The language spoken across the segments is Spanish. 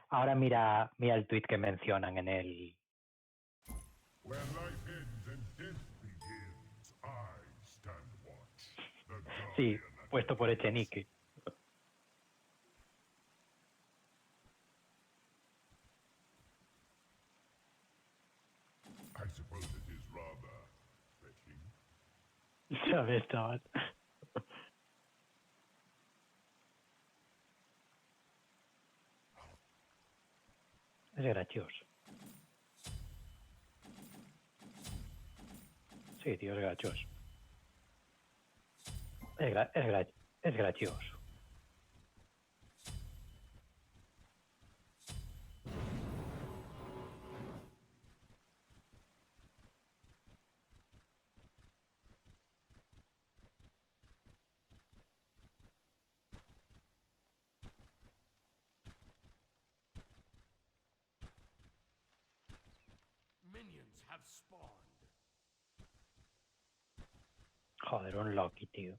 Ahora mira el tweet que mencionan en el... Where life ends and death begins, I stand watch. The Sí, guardian at puesto por Echenique. I suppose it is rather fetching. Ya ves, chaval. Es gracioso. Sí, tío, es gracioso. Es gracioso. Minions have spawned. Joder, un Loki, tío.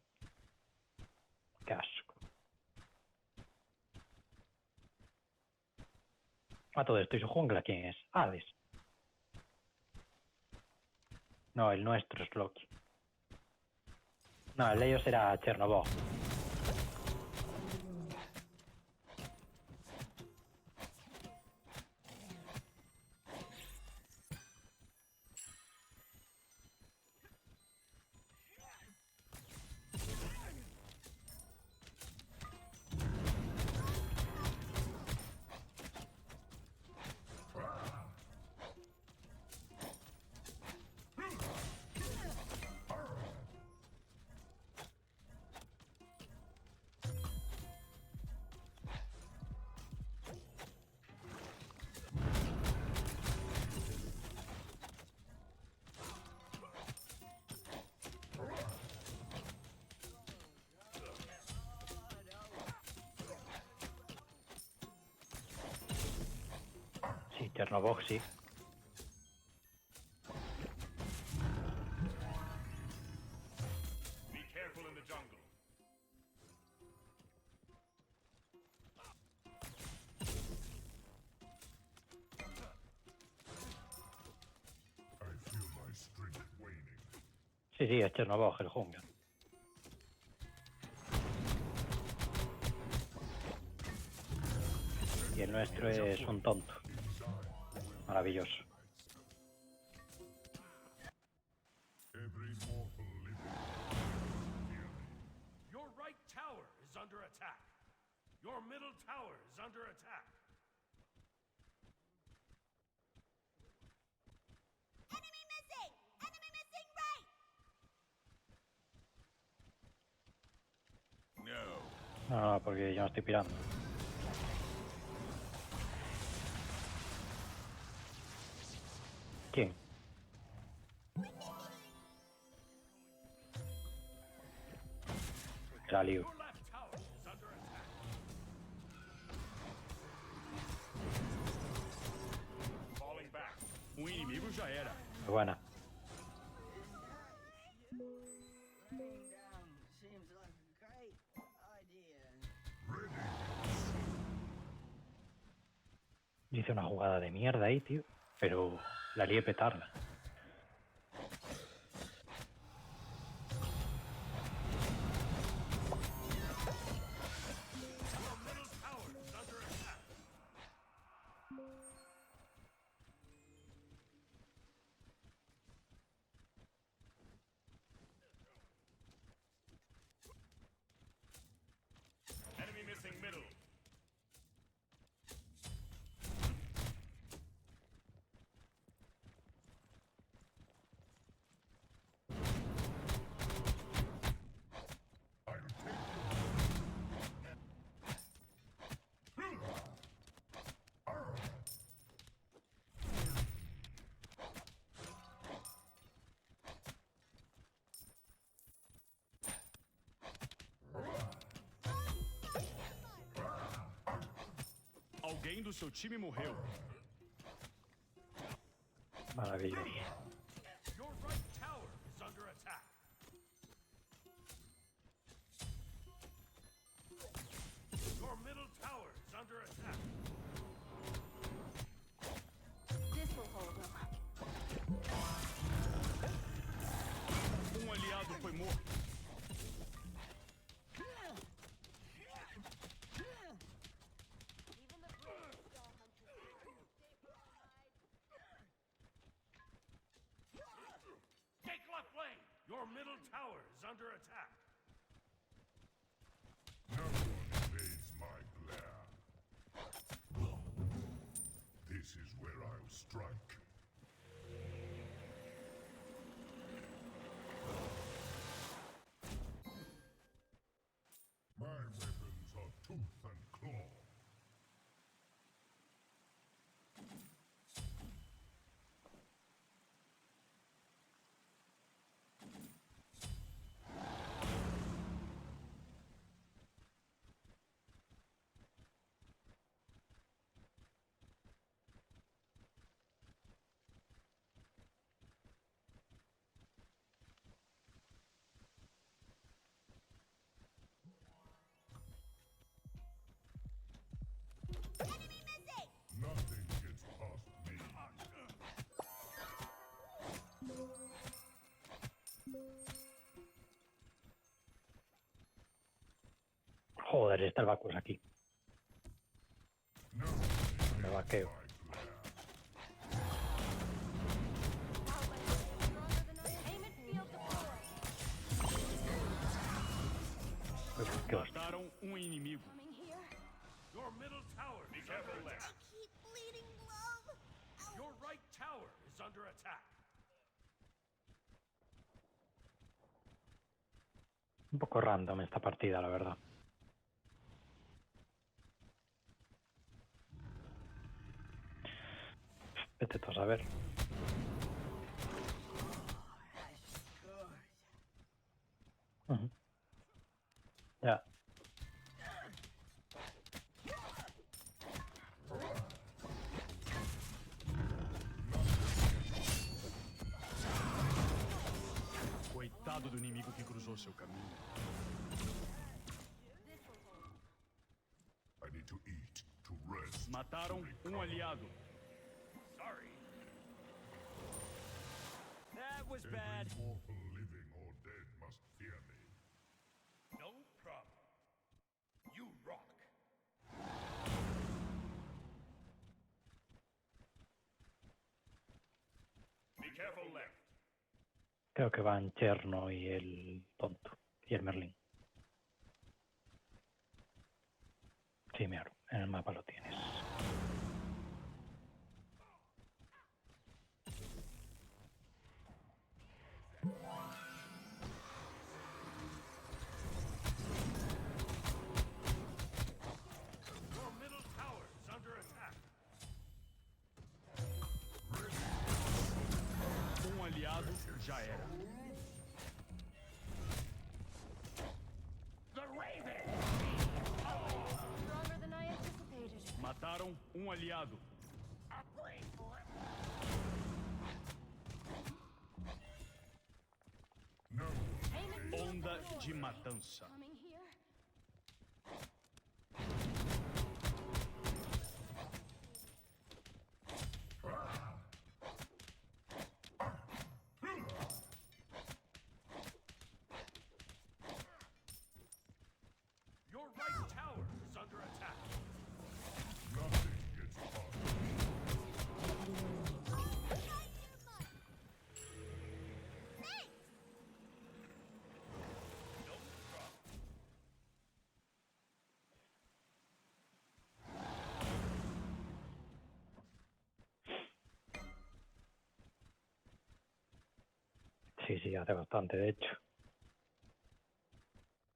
Qué asco. A todo esto, ¿y su jungla quién es? Hades. No, el nuestro es Loki. No, el de ellos era Chernobog. Sí, Chernobog sí. Be careful in the jungle. I feel my strength waning. Sí, sí, es Chernobog, el jungla. Y el nuestro es un tonto. Maravilloso. Every mortal living. Your right tower is under attack. Your middle tower is under attack. Enemy missing! Enemy missing right! No. No, porque yo no estoy pirando. ¿Quién? La lío. Your left tower is under attack. Falling back. Inimigo já era. Muy buena. Laying down seems like a great idea. Hice una jugada de mierda ahí, tío. Pero la lié petarla. Your middle tower is under attack. Enemy missing middle. I'll take Alguém do seu time morreu. Maravilloso. Your right tower is under attack. Your middle tower is under attack. No one invades my glare. This is where I'll strike. My weapons are tooth and claw. Enemy missing! Nothing gets past me. Joder, está el Bacchus aquí. No one Me vaqueo. my glare. Aim and field deployed. ¿Qué hostia? Mataram inimigo. Coming here. Your middle tower is under I attack. keep bleeding, love. Ow. Your right tower is under attack. Un poco random esta partida, la verdad. Vete tú a saber. Good. Ujú. Ya. Coitado do inimigo que cruzou seu caminho. I need to eat, to rest. Mataram aliado. Sorry. That was Every bad. mortal living or dead must fear me. No problem. You rock. Be careful left. Creo que van Cherno y el tonto. Y el Merlin. Sí, mira, en el mapa lo tienes. Your middle tower is under attack. Aliado já era. The Raven! Stronger than I anticipated. Mataram aliado. No one Aim and field Onda deployed. de matança. Coming here. Your right tower is under attack. nothing gets past me. Thanks! No problem. Sí, sí, hace bastante, de hecho.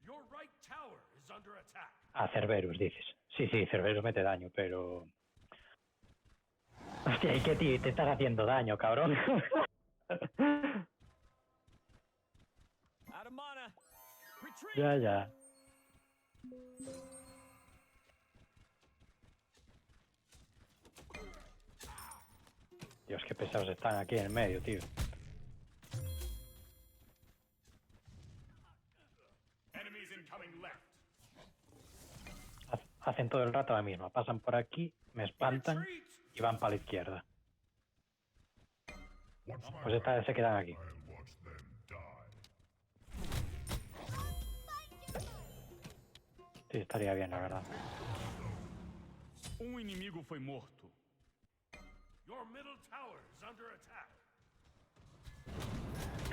Your right tower is under attack. A Cerberus, dices. Sí, sí, Cerberus mete daño, pero... Hostia, ¿y qué, tío? Te estás haciendo daño, cabrón. Out of mana. Retreat. Ya, ya. Dios, qué pesados están aquí en el medio, tío. Enemies incoming left. Hacen todo el rato la misma. Pasan por aquí, me espantan Retreat! y van para la izquierda. Watch my Pues esta vez se quedan aquí. I'll watch them die. Sí, estaría bien, la verdad. Inimigo foi morto. Your middle tower is under attack.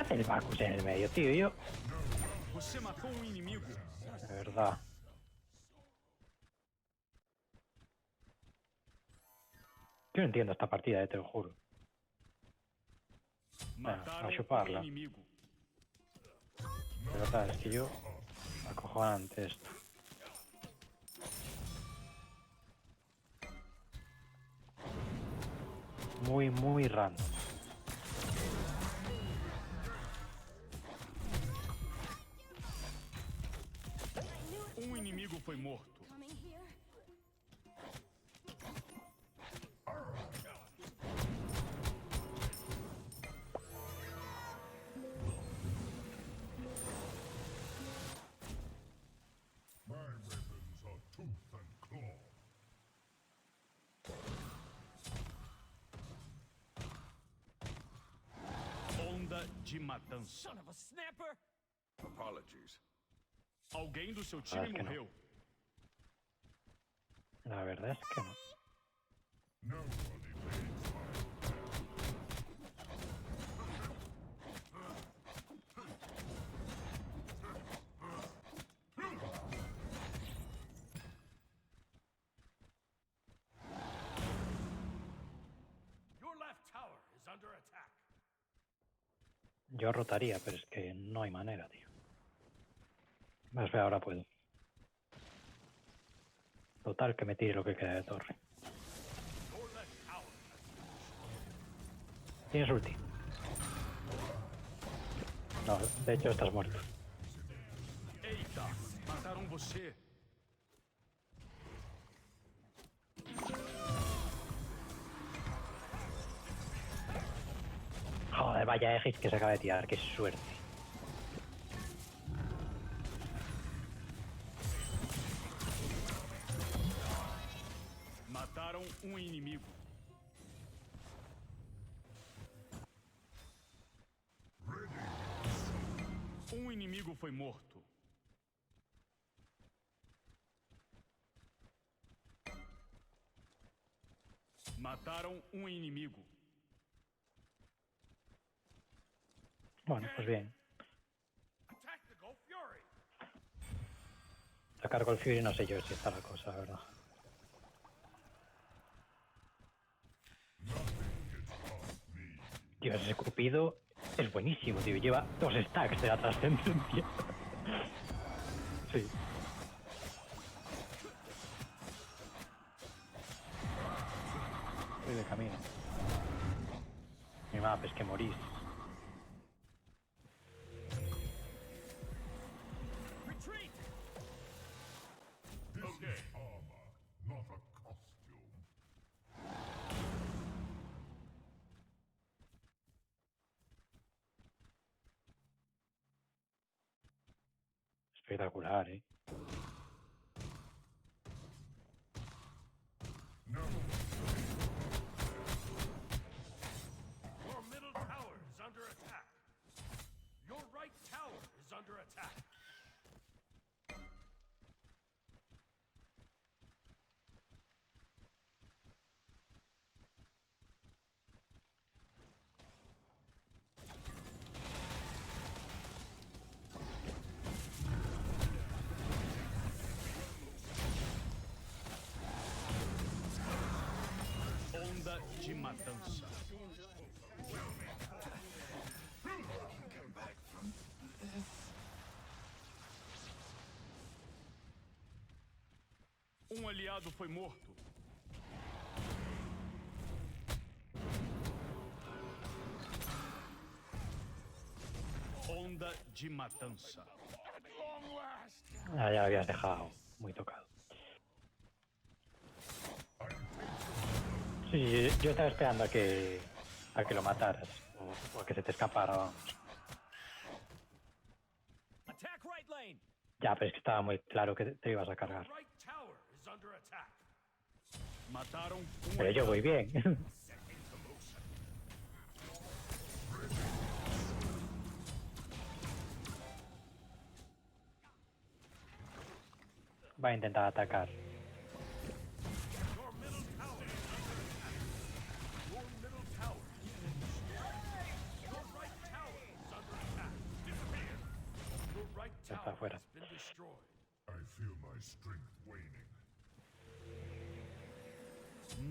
hace el Bacchus en el medio, tío? Yo, Você matou um inimigo. de verdad. Yo no entiendo esta partida, te lo juro. Mataram a chuparla. um inimigo. De verdad, es que yo... acojonante esto. Muy, muy random. Um inimigo foi morto. Coming here. My weapons are tooth and claw. Onda de matança. Son of a snapper! Apologies. Alguém do seu time que não. morreu. La verdad es que no. Nobody bleeds my Your left tower is under attack. Yo rotaría, pero es que no hay manera, tío. Más ve, ahora puedo. Total, que me tire lo que queda de torre. Your left tower has Tienes ulti. No, de hecho estás muerto. Eita, mataram você. Joder, vaya Aegis que se acaba de tirar, qué suerte. Mataram um inimigo. Um inimigo foi morto. Mataram um inimigo. Bueno, pues bien. attack the Gulf Fury. Sacar Gol Fury no sé yo si está la cosa, la verdad. Tío, ese Cupido es buenísimo, tío. Lleva 2 stacks de la trascendencia. Sí. Estoy de camino. Mi mapa es que morís. Retreat! This is armor, not a costume. Espectacular, ¿eh? Your middle tower is under attack. Your right tower is under attack. Onda de matança. Um aliado foi morto. Onda de matança. Ah, ya lo habías dejado muy tocado. Sí, yo estaba esperando a que lo mataras o a que se te escapara, vamos. Attack right lane! Ya, pero es que estaba muy claro que te ibas a Your cargar. right tower is under attack. Mataram Pero yo voy bien. Va a intentar atacar. Your middle tower is under attack. Your middle tower. Your right tower is under fuera. It's been destroyed. I feel my strength waning.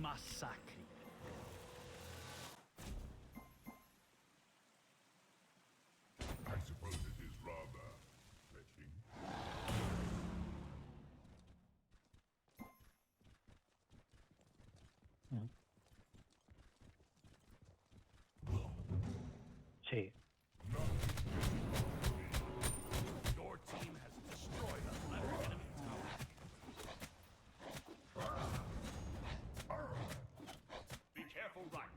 Massacre. I suppose it is rather fetching. Sí. Your team has destroyed another enemy tower. Be careful, right.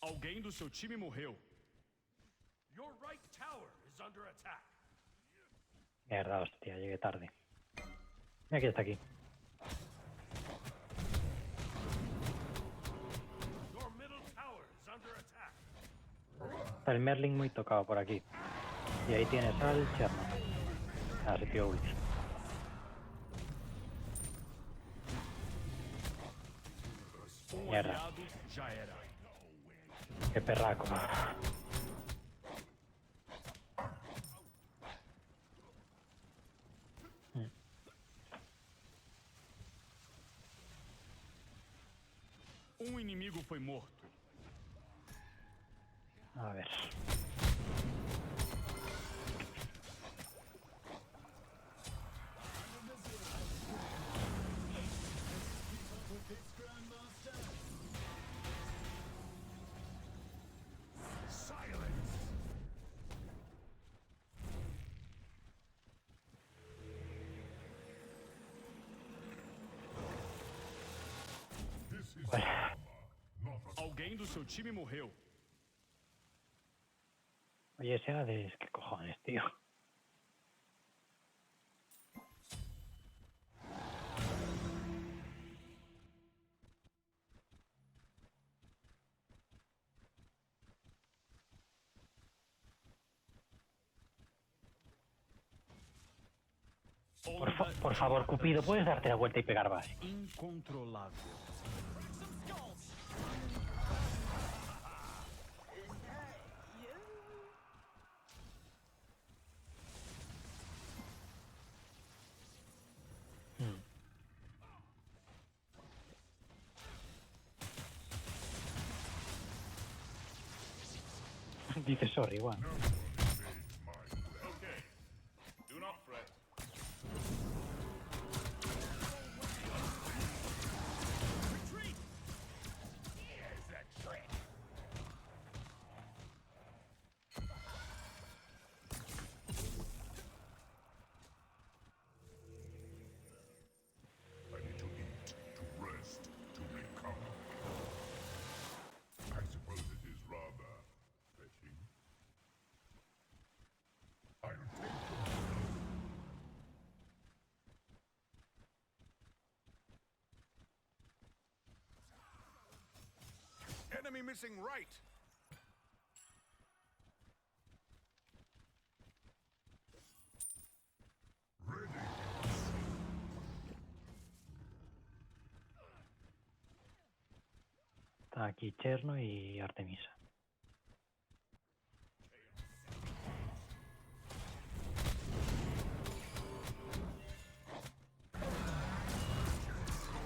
Alguém do seu time morreu. Your right tower is under attack. Mierda, hostia, llegué tarde. Mira que está aquí. Your middle tower is under attack. Está el Merlin muy tocado por aquí. Y ahí tienes al Sherman. Ah, se tío ulti. Mierda, Aliado já era. qué perraco. Inimigo foi morto. A ver. This is Bueno, not a Alguém do seu time morreu. oye, ese Hades, qué cojones, tío. Por favor, Cupido, ¿puedes darte la vuelta y pegar base? Incontrolável. Dice sorry, igual. Okay. Do not fret. Retreat! I need to eat, to rest, to recover. I suppose it is rather fetching. I'll take them. Enemy missing right. Ready. Está aquí Cherno y Artemisa.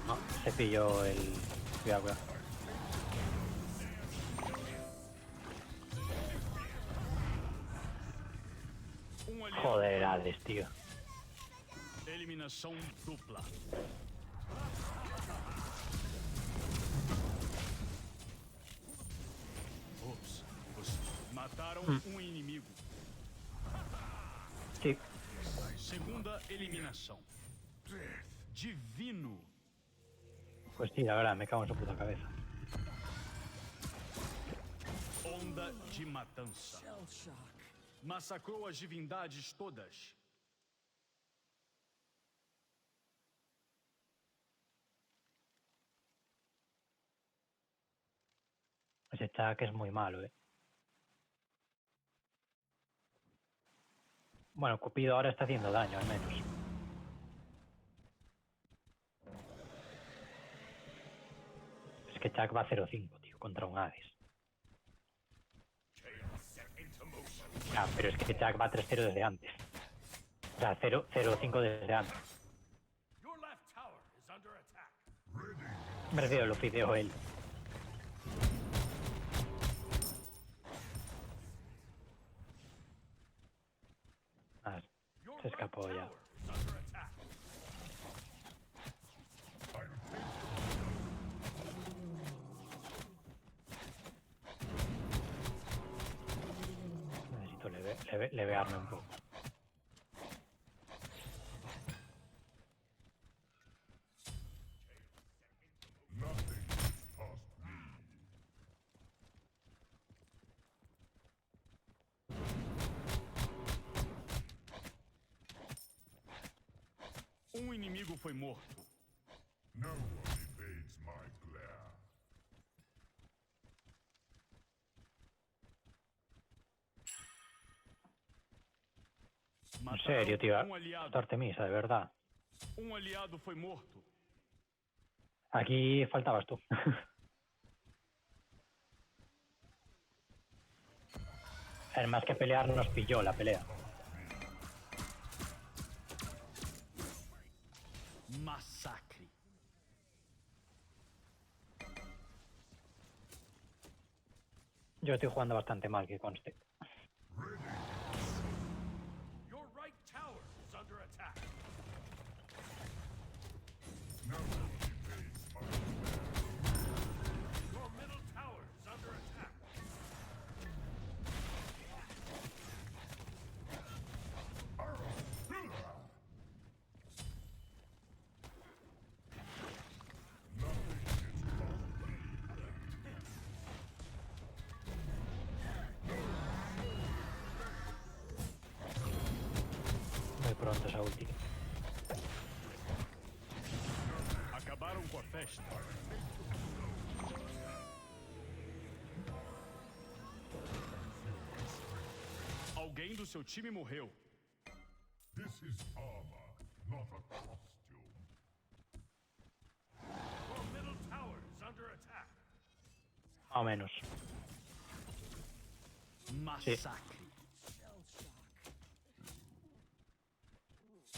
No, se pilló el... Cuidado, cuidado. Aliado. Joder, Hades, tío. Eliminação dupla. Ops. Mataram inimigo. Sí, Segunda eliminação. Divino. pues sí, la verdad, me cago en su puta cabeza. Onda de matança. Massacrou as divindades todas. Ese Chuck es muy malo, eh. Bueno, Cupido ahora está haciendo daño, al menos. Es que Chuck va 0-5, tío, contra un Hades. Ya, pero es que Jack va 3-0 desde antes. O sea, 0-5 desde antes. Your left tower is under attack. Me refiero, lo fideó él. Ah, Your se right escapó ya. tower is under attack. Necesito levearme un poco. Nothing is past me. Um inimigo foi morto. No one evades my glare. En serio, tío. aliado. Artemisa, de verdad. Um aliado foi morto. Aquí faltabas tú. Más que pelear, nos pilló la pelea. Massacre. Yo estoy jugando bastante mal, que conste. Your right tower is under attack. No one evades my Your middle tower is under attack. Muy pronto esa ulti. Acabaram com a festa. Alguém do seu time morreu. This is armor, not a costume. Your middle tower is under attack. Más o menos. Massacre.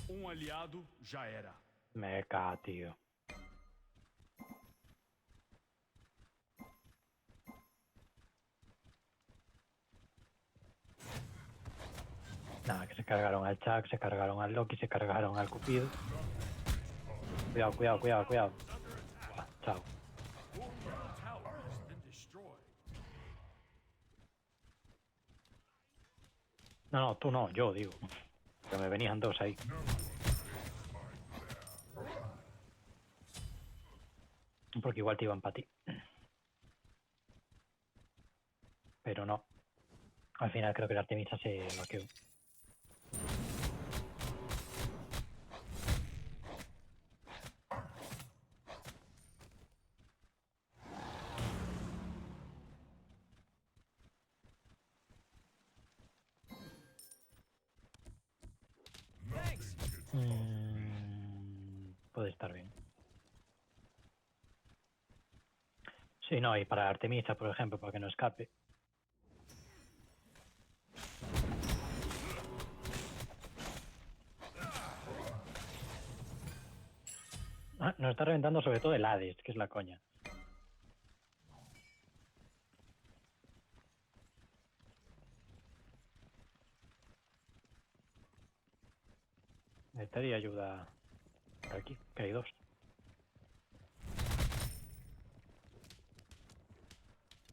Um aliado já era. Meca, tío. Nada, que se cargaron al Chuck, se cargaron al Loki, se cargaron al Cupido. Cuidado, cuidado, cuidado, cuidado. Buah, chao. Your middle tower has been destroyed. No, no, tú no, yo digo. Que me venían dos ahí. Porque igual te iban para ti. Pero no. Al final creo que la Artemisa se vaqueó. Puede estar bien. Sí, no, y para Artemisa, por ejemplo, para que no escape. Ah, nos está reventando sobre todo el Hades, que es la coña. Necesitaría ayuda por aquí, que hay dos.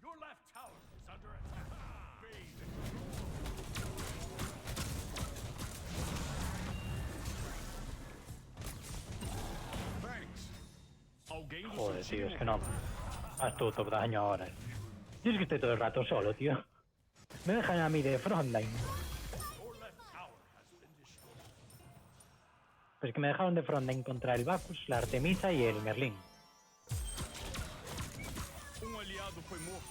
Your left tower is under attack. Alguém do Joder, seu time tío, es que morreu. no. Haz tu top daño ahora. Yo es que estoy todo el rato solo, tío. Me dejan a mí de frontline. Your left tower has been destroyed. Pues que me dejaron de frontline contra el Bacchus, la Artemisa y el Merlín. Um aliado foi morto.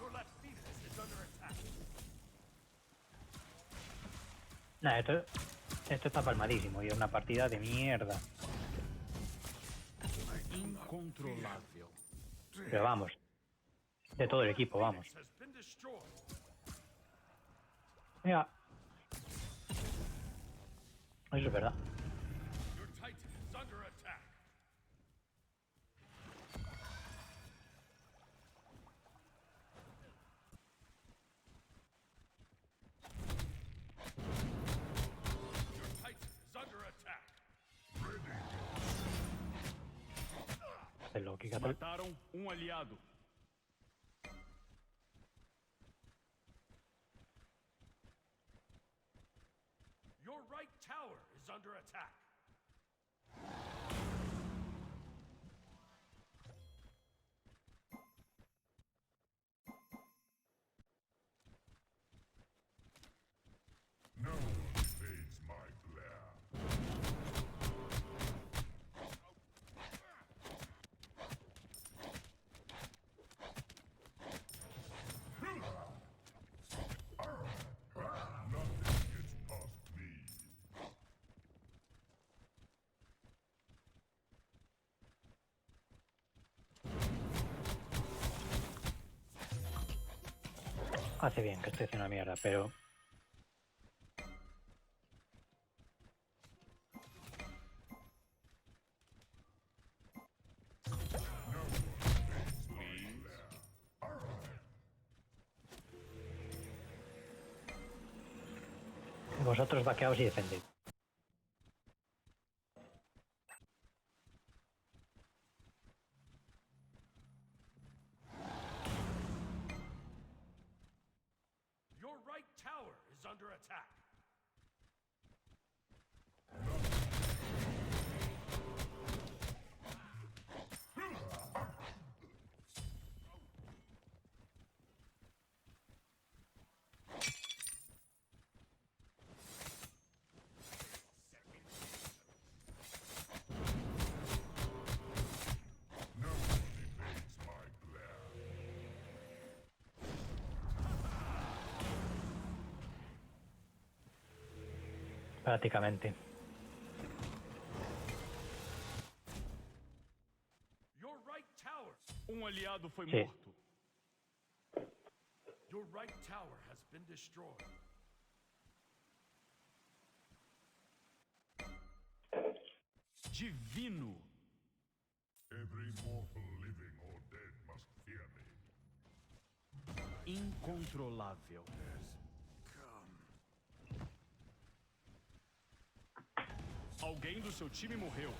Your left Phoenix is under attack. Nah, esto está palmadísimo y es una partida de mierda. Incontrolável. Pero vamos, De todo el equipo, vamos. Has been destroyed. Mira. Eso es verdad. Your Titan is under attack. Your Titan is under attack. El Loki que hace- Mataram um aliado. Your right tower is under attack. No one evades my glare. Nothing gets past me. Hace bien que estoy haciendo una mierda, pero... Vosotros vaqueaos y defended. Your right tower is under attack. No one evades my glare. Prácticamente. Your right tower. Um aliado foi Sí. morto. Your right tower has been destroyed. Divino. Every mortal living or dead must fear me. Incontrolável. Alguém do seu time morreu.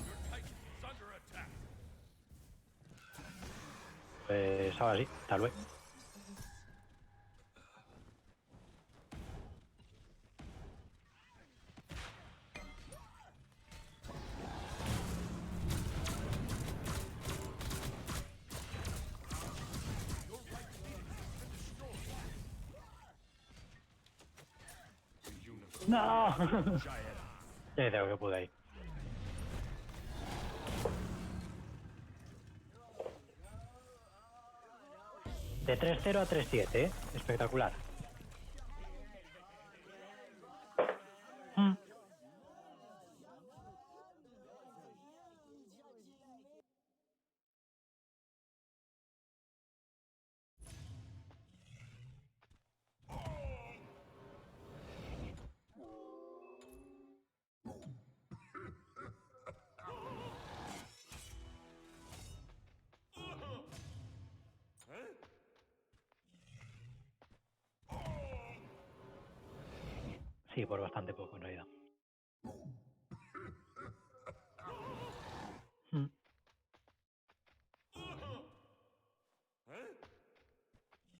Your Titan is under attack. Pues ahora sí, tal vez. ¡No! Já era. Ya hice lo que pude ahí. De 3-0 a 3-7, ¿eh? Espectacular. Sí, por bastante poco en realidad.